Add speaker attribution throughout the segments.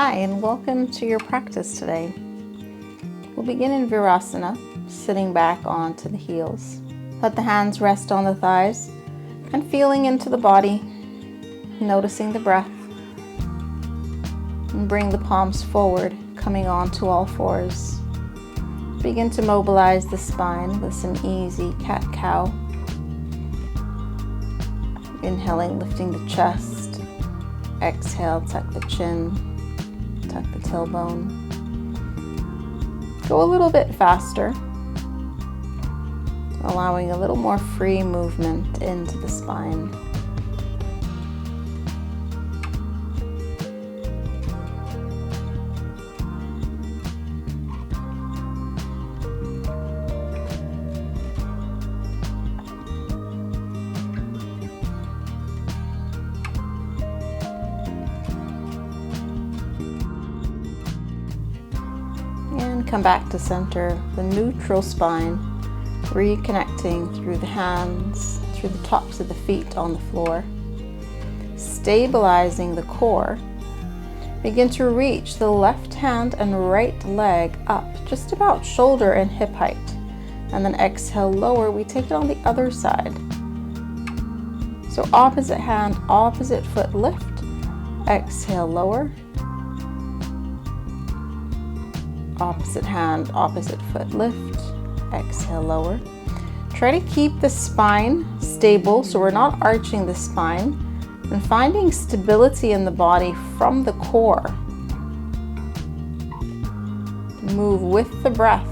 Speaker 1: Hi, and welcome to your practice today. We'll begin in Virasana, sitting back onto the heels. Let the hands rest on the thighs and feeling into the body, noticing the breath. And bring the palms forward, coming onto all fours. Begin to mobilize the spine with some easy cat-cow. Inhaling, lifting the chest. Exhale, tuck the chin, tuck the tailbone. Go a little bit faster, allowing a little more free movement into the spine. And come back to center, the neutral spine, reconnecting through the hands, through the tops of the feet on the floor. Stabilizing the core. Begin to reach the left hand and right leg up, just about shoulder and hip height. And then exhale, lower. We take it on the other side. So opposite hand, opposite foot lift. Exhale, lower. Opposite hand, opposite foot lift. Exhale, lower. Try to keep the spine stable so we're not arching the spine, and finding stability in the body from the core. Move with the breath.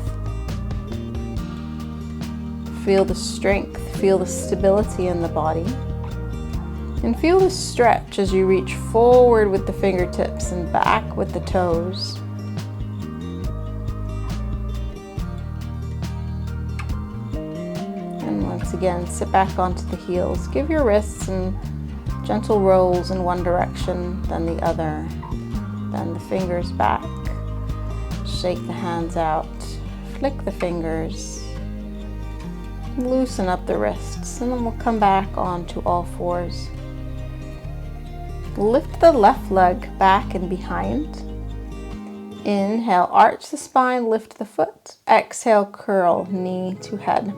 Speaker 1: Feel the strength, feel the stability in the body. And feel the stretch as you reach forward with the fingertips and back with the toes. Once again, sit back onto the heels. Give your wrists and gentle rolls in one direction, then the other. Bend the fingers back. Shake the hands out. Flick the fingers. Loosen up the wrists, and then we'll come back onto all fours. Lift the left leg back and behind. Inhale, arch the spine, lift the foot. Exhale, curl knee to head.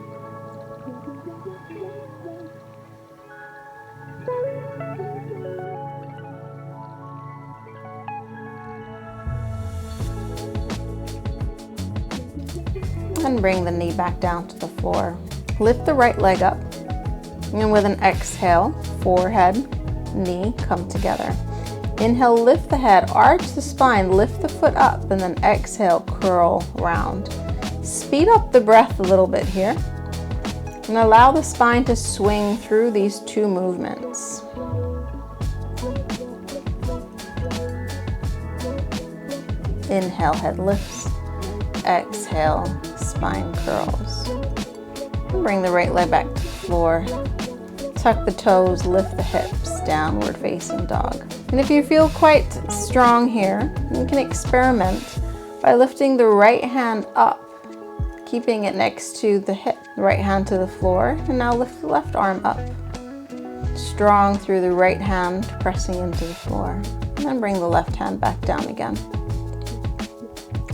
Speaker 1: And bring the knee back down to the floor. Lift the right leg up, and with an exhale, forehead, knee come together. Inhale, lift the head, arch the spine, lift the foot up, and then exhale, curl round. Speed up the breath a little bit here, and allow the spine to swing through these two movements. Inhale, head lifts. Exhale, spine curls. And bring the right leg back to the floor. Tuck the toes, lift the hips, downward facing dog. And if you feel quite strong here, you can experiment by lifting the right hand up, keeping it next to the hip. The right hand to the floor, and now lift the left arm up. Strong through the right hand, pressing into the floor. And then bring the left hand back down again.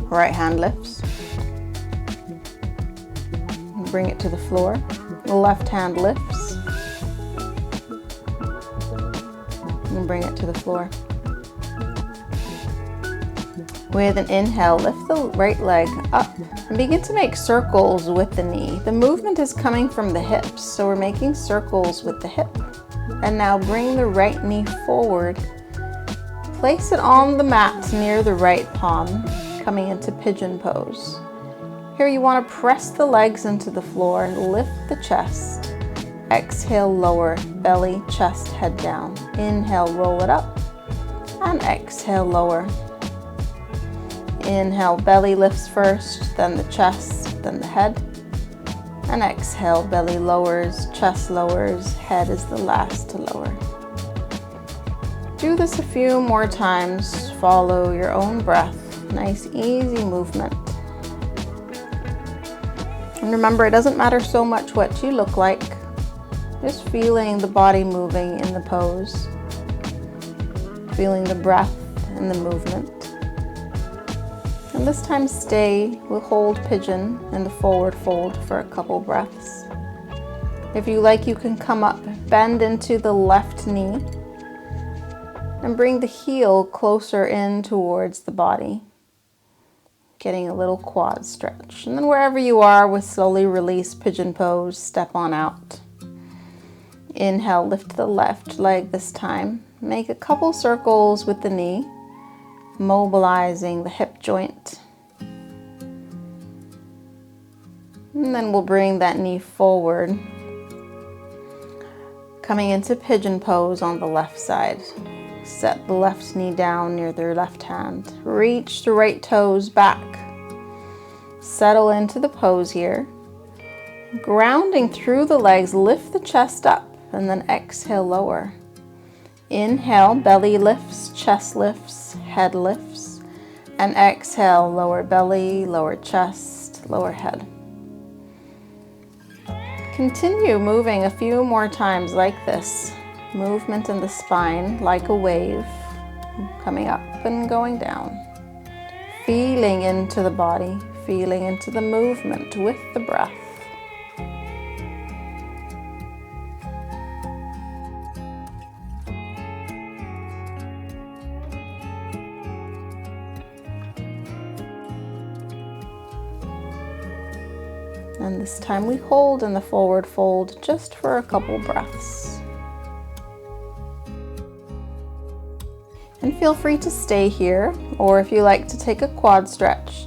Speaker 1: Right hand lifts. Bring it to the floor. The left hand lifts. And bring it to the floor. With an inhale, lift the right leg up and begin to make circles with the knee. The movement is coming from the hips, so we're making circles with the hip. And now bring the right knee forward. Place it on the mat near the right palm, coming into pigeon pose. Here you want to press the legs into the floor, lift the chest. Exhale, lower, belly, chest, head down. Inhale, roll it up, and exhale, lower. Inhale, belly lifts first, then the chest, then the head. And exhale, belly lowers, chest lowers, head is the last to lower. Do this a few more times. Follow your own breath. Nice, easy movement. And remember, it doesn't matter so much what you look like. Just feeling the body moving in the pose. Feeling the breath in the movement. And this time we'll hold pigeon in the forward fold for a couple breaths. If you like, you can come up, bend into the left knee, and bring the heel closer in towards the body, getting a little quad stretch. And then wherever you are, we'll slowly release pigeon pose, step on out. Inhale, lift the left leg this time. Make a couple circles with the knee, mobilizing the hip joint. And then we'll bring that knee forward, coming into pigeon pose on the left side. Set the left knee down near their left hand. Reach the right toes back. Settle into the pose here. Grounding through the legs, lift the chest up and then exhale, lower. Inhale, belly lifts, chest lifts, head lifts. And exhale, lower belly, lower chest, lower head. Continue moving a few more times like this. Movement in the spine like a wave, coming up and going down. Feeling into the body, feeling into the movement with the breath. And this time we hold in the forward fold just for a couple breaths. And feel free to stay here, or if you like to take a quad stretch,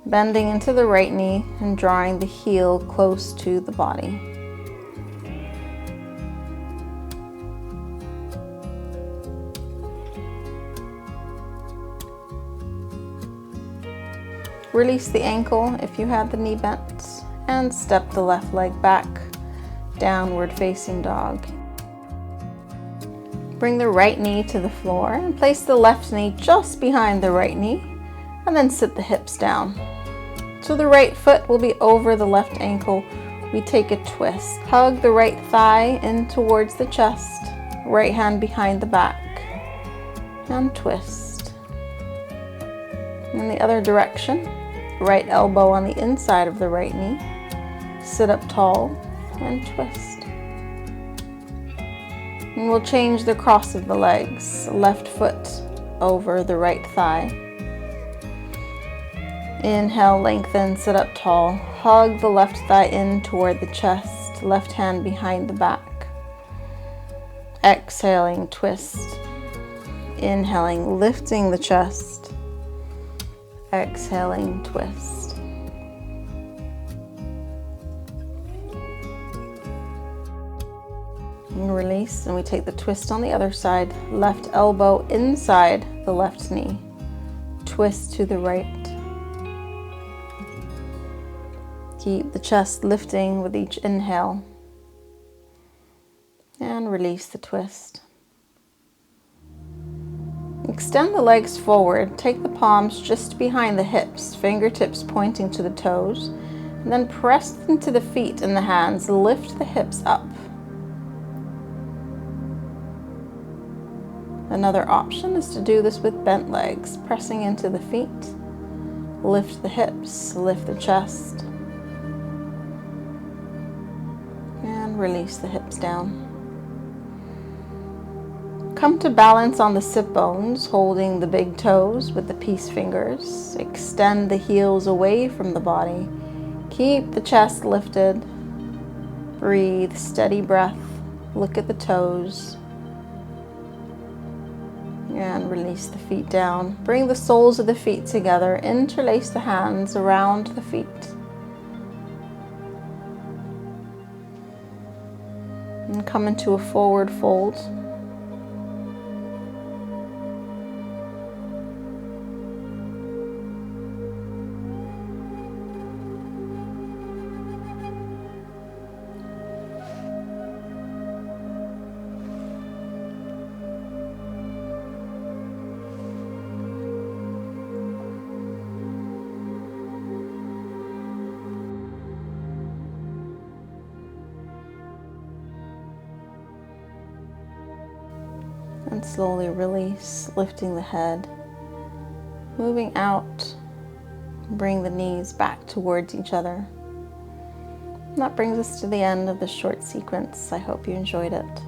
Speaker 1: bending into the right knee and drawing the heel close to the body. Release the ankle if you had the knee bent, and step the left leg back, downward facing dog. Bring the right knee to the floor and place the left knee just behind the right knee, and then sit the hips down. So the right foot will be over the left ankle. We take a twist. Hug the right thigh in towards the chest, right hand behind the back, and twist. In the other direction, right elbow on the inside of the right knee, sit up tall and twist. And we'll change the cross of the legs, left foot over the right thigh. Inhale, lengthen, sit up tall. Hug the left thigh in toward the chest, left hand behind the back. Exhaling, twist. Inhaling, lifting the chest. Exhaling, twist. And release, and we take the twist on the other side. Left elbow inside the left knee. Twist to the right. Keep the chest lifting with each inhale. And release the twist. Extend the legs forward. Take the palms just behind the hips, fingertips pointing to the toes. And then press into the feet and the hands. Lift the hips up. Another option is to do this with bent legs, pressing into the feet. Lift the hips, lift the chest. And release the hips down. Come to balance on the sit bones, holding the big toes with the peace fingers. Extend the heels away from the body. Keep the chest lifted. Breathe, steady breath. Look at the toes. And release the feet down. Bring the soles of the feet together. Interlace the hands around the feet. And come into a forward fold. And slowly release, lifting the head, moving out. Bring the knees back towards each other. And that brings us to the end of this short sequence. I hope you enjoyed it.